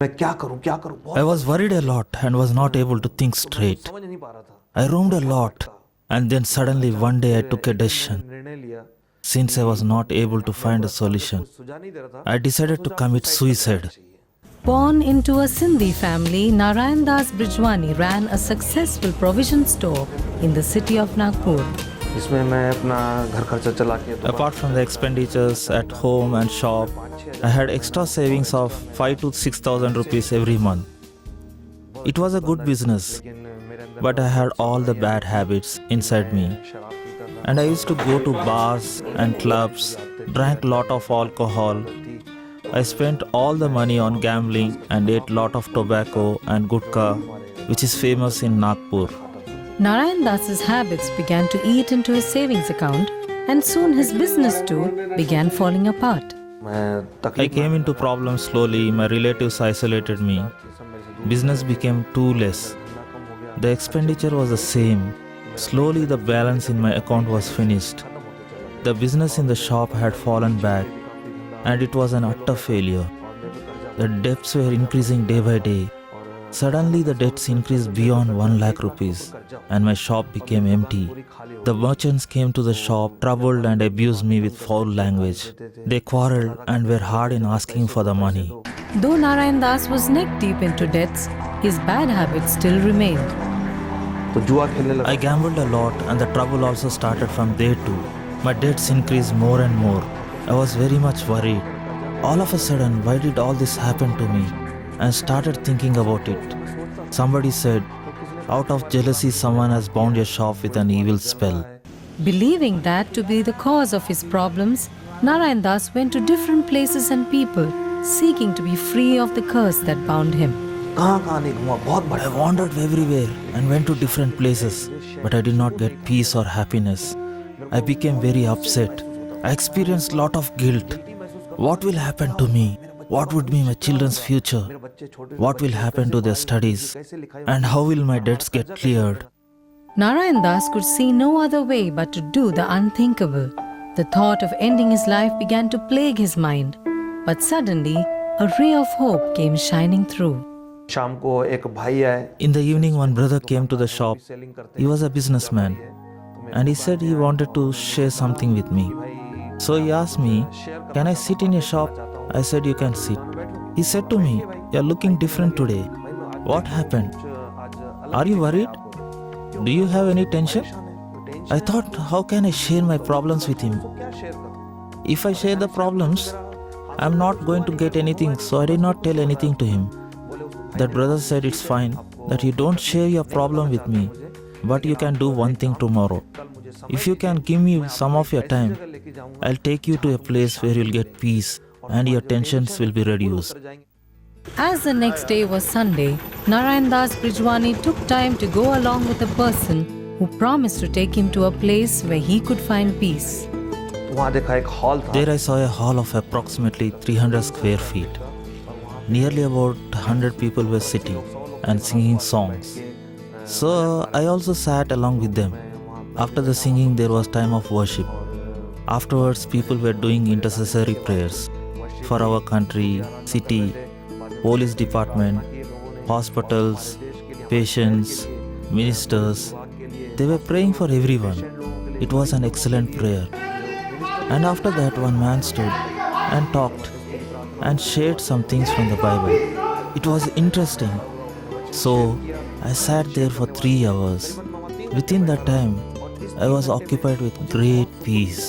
मैं क्या करूं I was worried a lot and was not able to think straight. समझ नहीं पा रहा था। I roamed a lot, and then suddenly one day I took a decision. निर्णय लिया Since I was not able to find a solution, सुझा नहीं दे रहा था। I decided to commit suicide. Born into a Sindhi family, Narayan Das Brijwani ran a successful provision store in the city of Nagpur. इसमें मैं अपना घर खर्चा चला के Apart from the expenditures at home and shop, I had extra savings of 5 to 6,000 rupees every month. It was a good business, but I had all the bad habits inside me. And I used to go to bars and clubs, drank lot of alcohol. I spent all the money on gambling and ate lot of tobacco and gutka, which is famous in Nagpur. Narayan Das's habits began to eat into his savings account, and soon his business too began falling apart. I came into problems slowly. My relatives isolated me. Business became too less. The expenditure was the same. Slowly the balance in my account was finished. The business in the shop had fallen back, and it was an utter failure. The debts were increasing day by day. Suddenly the debts increased beyond 1 lakh rupees, and my shop became empty. The merchants came to the shop, troubled and abused me with foul language. They quarreled and were hard in asking for the money. Though Narayan Das was neck deep into debts, his bad habits still remained. तो जुआ खेलने लगा। I gambled a lot, and the trouble also started from there too. My debts increased more and more. I was very much worried. All of a sudden, why did all this happen to me? I started thinking about it. Somebody said, out of jealousy, someone has bound your shop with an evil spell. Believing that to be the cause of his problems, Narayan Das went to different places and people, seeking to be free of the curse that bound him. कहाँ नहीं घूमा, बहुत I बड़ा। wandered everywhere and went to different places, but I did not get peace or happiness. I became very upset. I experienced lot of guilt. What will happen to me? What would be my children's future? What will happen to their studies? And how will my debts get cleared? Narayan Das could see no other way but to do the unthinkable. The thought of ending his life began to plague his mind. But suddenly, a ray of hope came shining through. शाम को एक भाई आए। In the evening, one brother came to the shop. He was a businessman, and he said he wanted to share something with me. So he asked me, "Can I sit in your shop?" I said, "You can sit." He said to me, "You're looking different today. What happened? Are you worried? Do you have any tension?" I thought, how can I share my problems with him? If I share the problems, I'm not going to get anything, so I did not tell anything to him. That brother said, "It's fine that you don't share your problem with me, but you can do one thing tomorrow. If you can give me some of your time, I'll take you to a place where you'll get peace and your tensions will be reduced." As the next day was Sunday, Narayan Das Brijwani took time to go along with a person who promised to take him to a place where he could find peace. वहाँ देखा एक hall था। There I saw a hall of approximately 300 square feet. Nearly about 100 people were sitting and singing songs. So I also sat along with them. After the singing, there was time of worship. Afterwards, people were doing intercessory prayers for our country, city, police department, hospitals, patients, ministers. They were praying for everyone. It was an excellent prayer. And after that, one man stood and talked and shared some things from the Bible. It was interesting. So I sat there for 3 hours. Within that time, I was occupied with great peace,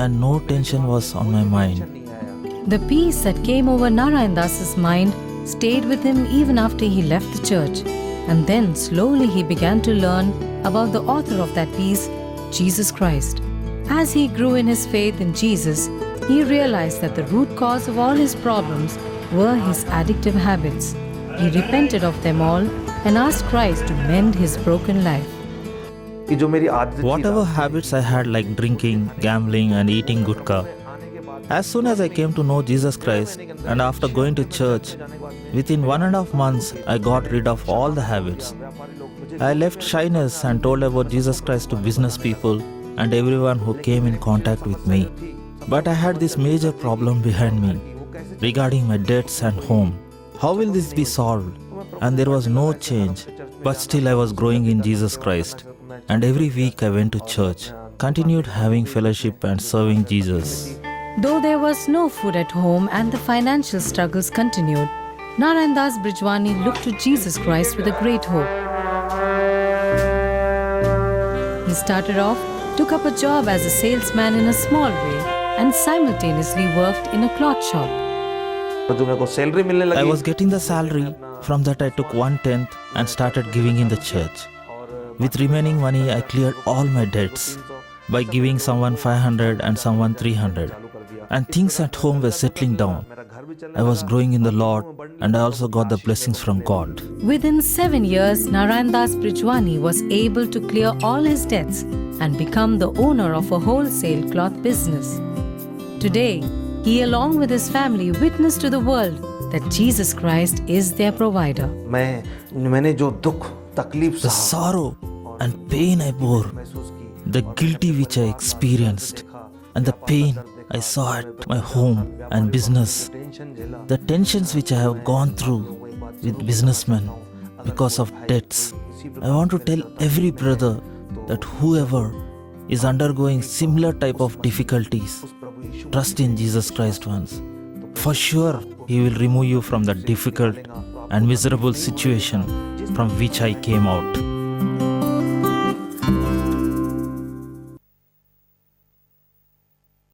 and no tension was on my mind. The peace that came over Narayan Das's mind stayed with him even after he left the church. And then slowly he began to learn about the author of that peace, Jesus Christ. As he grew in his faith in Jesus, he realized that the root cause of all his problems were his addictive habits. He repented of them all and asked Christ to mend his broken life. कि जो मेरी आदत थी Whatever habits I had, like drinking, gambling, and eating gutka, as soon as I came to know Jesus Christ, and after going to church, within 1.5 months, I got rid of all the habits. I left shyness and told about Jesus Christ to business people and everyone who came in contact with me. But I had this major problem behind me regarding my debts and home. how will this be solved? And there was no change. But still I was growing in Jesus Christ. And every week I went to church, continued having fellowship and serving Jesus. Though there was no food at home and the financial struggles continued, Narayan Das Brijwani looked to Jesus Christ with a great hope. He started off, took up a job as a salesman in a small way, and simultaneously worked in a cloth shop. तो जो मेरे को salary मिलने I लगी was getting the salary. From that I took 1/10 and started giving in the church. With remaining money I cleared all my debts by giving someone 500 and someone 300. And things at home were settling down. I was growing in the Lord and I also got the blessings from God. Within 7 years, Narayan Das Brijwani was able to clear all his debts and become the owner of a wholesale cloth business. Today, he along with his family witnessed to the world that Jesus Christ is their provider. मैंने जो दुख तकलीफ The sorrow and pain I bore, the guilty which I experienced, and the pain I saw at my home and business, the tensions which I have gone through with businessmen because of debts. I want to tell every brother that whoever is undergoing similar type of difficulties, trust in Jesus Christ once. For sure, He will remove you from the difficult and miserable situation from which I came out.